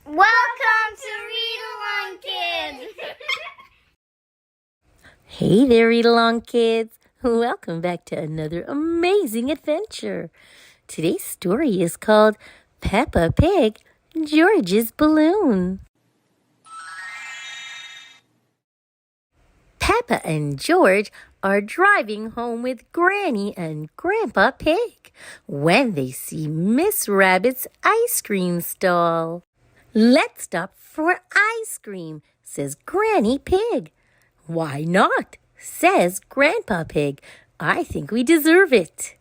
Welcome to Read Along Kids! Hey there, Read Along Kids! Welcome back to another amazing adventure. Today's story is called Peppa Pig, George's Balloon. Peppa and George are driving home with Granny and Grandpa Pig when they see Miss Rabbit's ice cream stall. "Let's stop for ice cream," says Granny Pig. "Why not?" says Grandpa Pig. "I think we deserve it."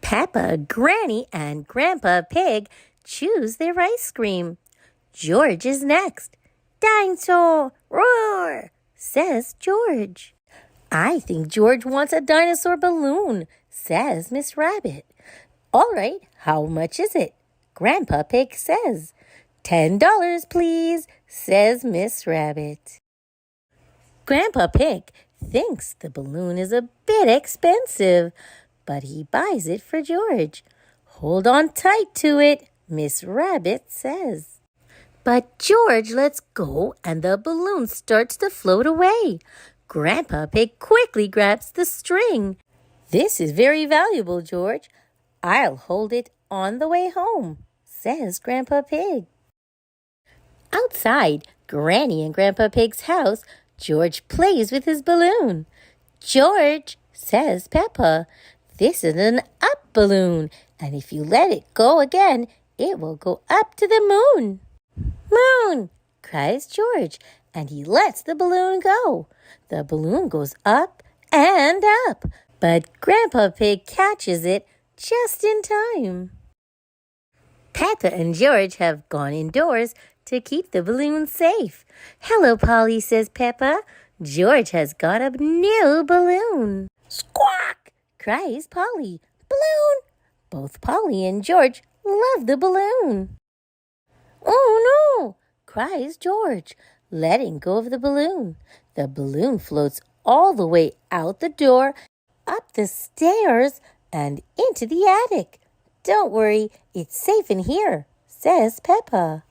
Peppa, Granny, and Grandpa Pig choose their ice cream. George is next. "Dinosaur, roar!" says George. "I think George wants a dinosaur balloon," says Miss Rabbit. "All right, how much is it?" Grandpa Pig says. $10, please, says Miss Rabbit. Grandpa Pig thinks the balloon is a bit expensive, but he buys it for George. "Hold on tight to it," Miss Rabbit says. But George lets go and the balloon starts to float away. Grandpa Pig quickly grabs the string. "This is very valuable, George. I'll hold it on the way home," says Grandpa Pig. Outside Granny and Grandpa Pig's house, George plays with his balloon. "George," says Peppa, "this is an up balloon, and if you let it go again, it will go up to the moon." "Moon!" cries George, and he lets the balloon go. The balloon goes up and up, but Grandpa Pig catches it just in time. Peppa and George have gone indoors to keep the balloon safe. "Hello, Polly," says Peppa. "George has got a new balloon." "Squawk!" cries Polly. "Balloon!" Both Polly and George love the balloon. "Oh, no!" cries George, letting go of the balloon. The balloon floats all the way out the door, up the stairs, and into the attic. "Don't worry, it's safe in here," says Peppa.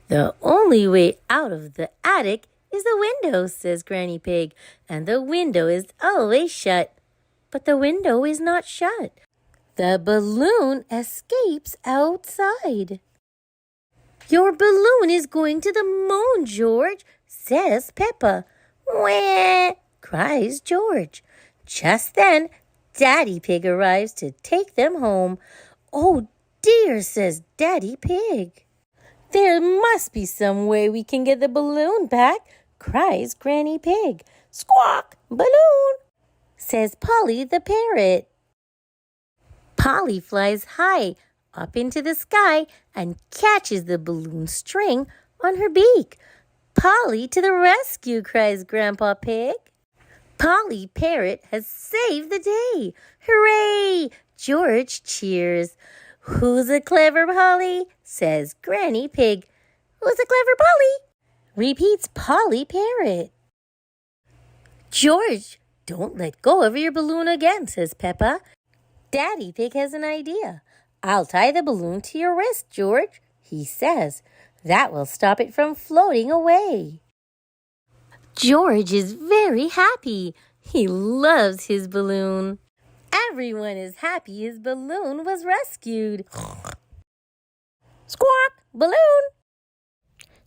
"The only way out of the attic is the window," says Granny Pig, "and the window is always shut." But the window is not shut. The balloon escapes outside. "Your balloon is going to the moon, George," says Peppa. "Wah!" cries George. Just then, Daddy Pig arrives to take them home. "Oh dear," says Daddy Pig. "There must be some way we can get the balloon back," cries Granny Pig. "Squawk, balloon," says Polly the parrot. Polly flies high up into the sky and catches the balloon string on her beak. "Polly to the rescue," cries Grandpa Pig. Polly Parrot has saved the day. "Hooray!" George cheers. "Who's a clever Polly?" says Granny Pig. "Who's a clever Polly?" repeats Polly Parrot. "George, don't let go of your balloon again," says Peppa. "Daddy Pig has an idea. I'll tie the balloon to your wrist, George," he says. "That will stop it from floating away." George is very happy. He loves his balloon. Everyone is happy his balloon was rescued. Squawk, balloon!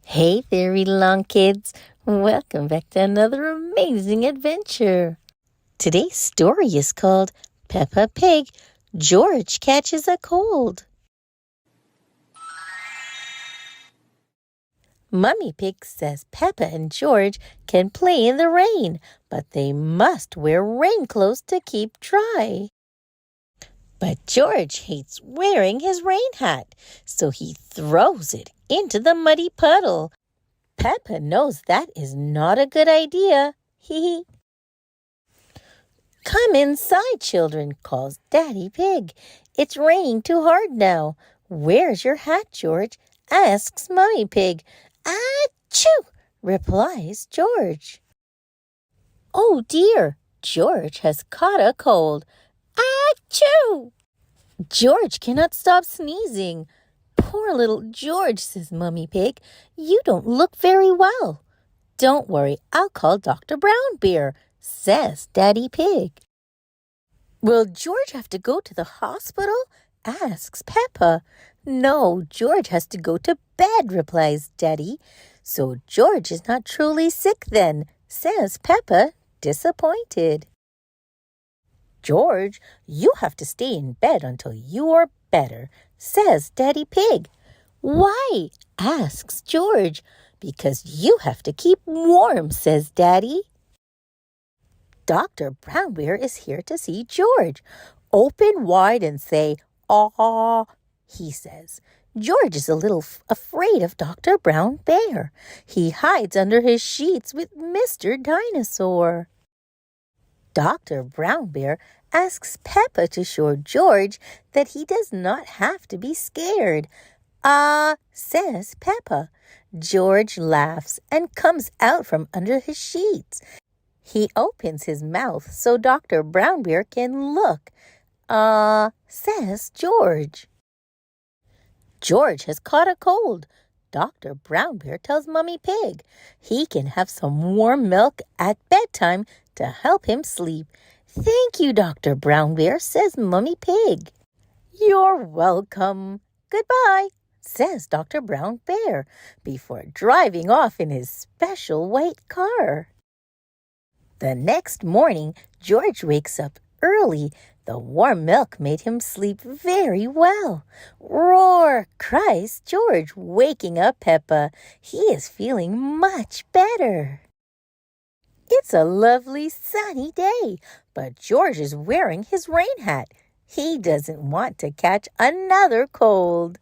Hey there, Read Along Kids. Welcome back to another amazing adventure. Today's story is called Peppa Pig, George Catches a Cold. Mummy Pig says Peppa and George can play in the rain, but they must wear rain clothes to keep dry. But George hates wearing his rain hat, so he throws it into the muddy puddle. Peppa knows that is not a good idea. Hee. "Come inside, children," calls Daddy Pig. "It's raining too hard now." "Where's your hat, George?" asks Mummy Pig. "Achoo!" replies George. "Oh dear, George has caught a cold." "Achoo!" George cannot stop sneezing. Poor little George, says Mummy Pig. You don't look very well. Don't worry, I'll call Dr. Brown Bear, says Daddy Pig. Will George have to go to the hospital? Asks Peppa. No, George has to go to bed, replies Daddy. So George is not truly sick then, says Peppa, disappointed. George, you have to stay in bed until you are better, says Daddy Pig. Why? Asks George. Because you have to keep warm, says Daddy. Dr. Brown Bear is here to see George. Open wide and say, "Aw," he says. George is a little afraid of Dr. Brown Bear. He hides under his sheets with Mr. Dinosaur. Dr. Brown Bear asks Peppa to show George that he does not have to be scared. "Ah," says Peppa. George laughs and comes out from under his sheets. He opens his mouth so Dr. Brown Bear can look. "Ah," says George. George has caught a cold. Dr. Brown Bear tells Mummy Pig he can have some warm milk at bedtime to help him sleep. "Thank you, Dr. Brown Bear," says Mummy Pig. "You're welcome. Goodbye," says Dr. Brown Bear before driving off in his special white car. The next morning, George wakes up early. The warm milk made him sleep very well. "Roar!" cries George, waking up Peppa. He is feeling much better. It's a lovely sunny day, but George is wearing his rain hat. He doesn't want to catch another cold.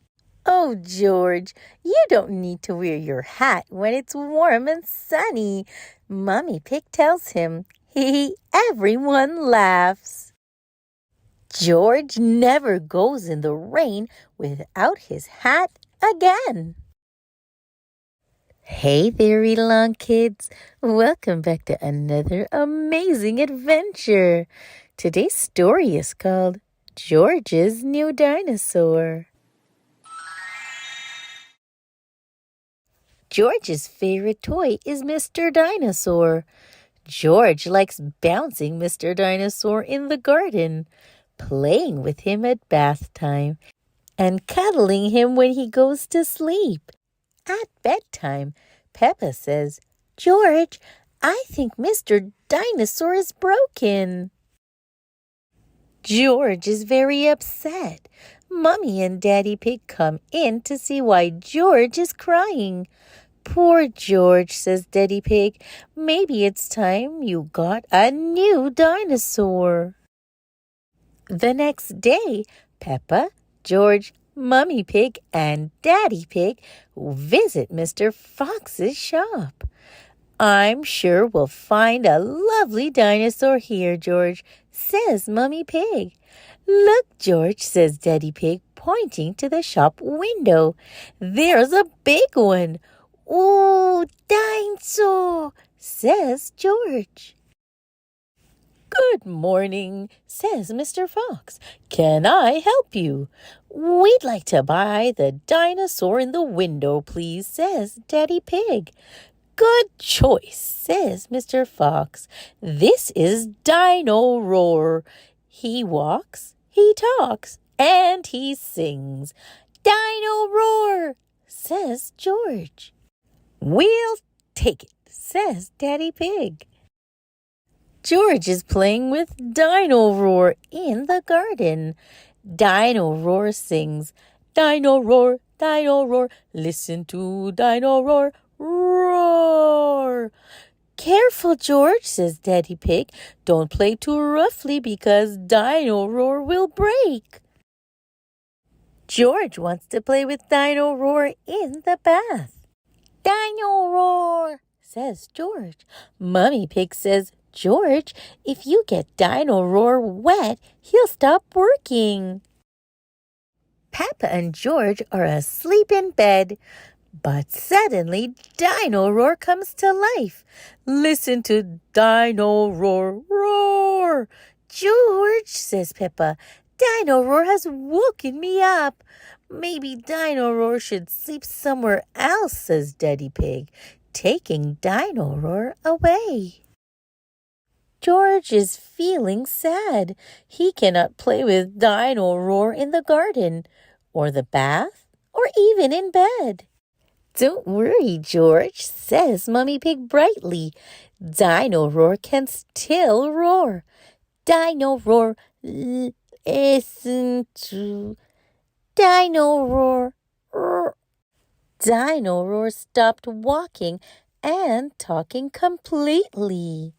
"Oh, George, you don't need to wear your hat when it's warm and sunny," Mummy Pig tells him. Everyone laughs. George never goes in the rain without his hat again. Hey there, Read-Along kids. Welcome back to another amazing adventure. Today's story is called George's New Dinosaur. George's favorite toy is Mr. Dinosaur. George likes bouncing Mr. Dinosaur in the garden, playing with him at bath time, and cuddling him when he goes to sleep. At bedtime, Peppa says, "George, I think Mr. Dinosaur is broken." George is very upset. Mummy and Daddy Pig come in to see why George is crying. "Poor George," says Daddy Pig. "Maybe it's time you got a new dinosaur." The next day, Peppa, George, Mummy Pig, and Daddy Pig visit Mr. Fox's shop. "I'm sure we'll find a lovely dinosaur here, George," says Mummy Pig. "Look, George," says Daddy Pig, pointing to the shop window. "There's a big one." "Oh, dinosaur," says George. "Good morning," says Mr. Fox. "Can I help you?" "We'd like to buy the dinosaur in the window, please," says Daddy Pig. "Good choice," says Mr. Fox. "This is Dino Roar. He walks, he talks, and he sings." "Dino Roar," says George. "We'll take it," says Daddy Pig. George is playing with Dino Roar in the garden. Dino Roar sings, "Dino Roar, Dino Roar, listen to Dino Roar, roar." "Careful, George," says Daddy Pig. "Don't play too roughly because Dino Roar will break." George wants to play with Dino Roar in the bath. "Dino Roar," says George. Mummy Pig says, "George, if you get Dino Roar wet, he'll stop working." Peppa and George are asleep in bed, but suddenly Dino Roar comes to life. "Listen to Dino Roar, roar." "George," says Peppa, "Dino Roar has woken me up." Maybe Dino should sleep somewhere else, says Daddy Pig, taking Dino away. George is feeling sad. He cannot play with Dino in the garden, or the bath, or even in bed. Don't worry, George, says Mummy Pig brightly. Dino can still roar. Dino listen to Dino Dino stopped walking and talking completely.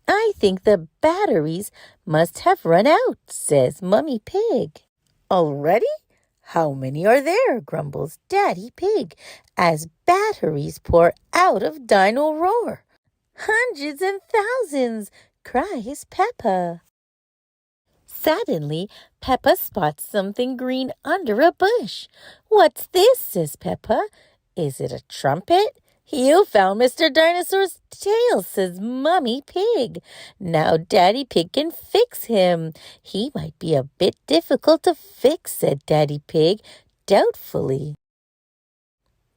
I think the batteries must have run out, says Mummy Pig. Already? How many are there? Grumbles Daddy Pig as batteries pour out of Dino Hundreds and thousands, cries Peppa. Suddenly, Peppa spots something green under a bush. What's this? Says Peppa. Is it a trumpet? You found Mr. Dinosaur's tail, says Mummy Pig. Now Daddy Pig can fix him. He might be a bit difficult to fix, said Daddy Pig doubtfully.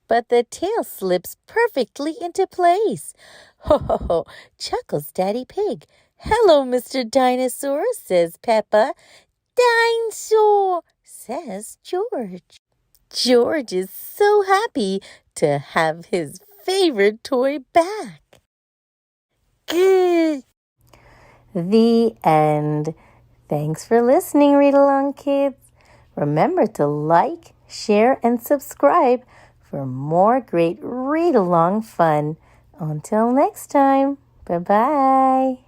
But the tail slips perfectly into place. Ho, ho, ho, chuckles Daddy Pig. Hello, Mr. Dinosaur, says Peppa. Dinosaur, says George. George is so happy to have his favorite toy back. Good. The end. Thanks for listening, Read Along Kids. Remember to like, share, and subscribe for more great read-along fun. Until next time, bye-bye.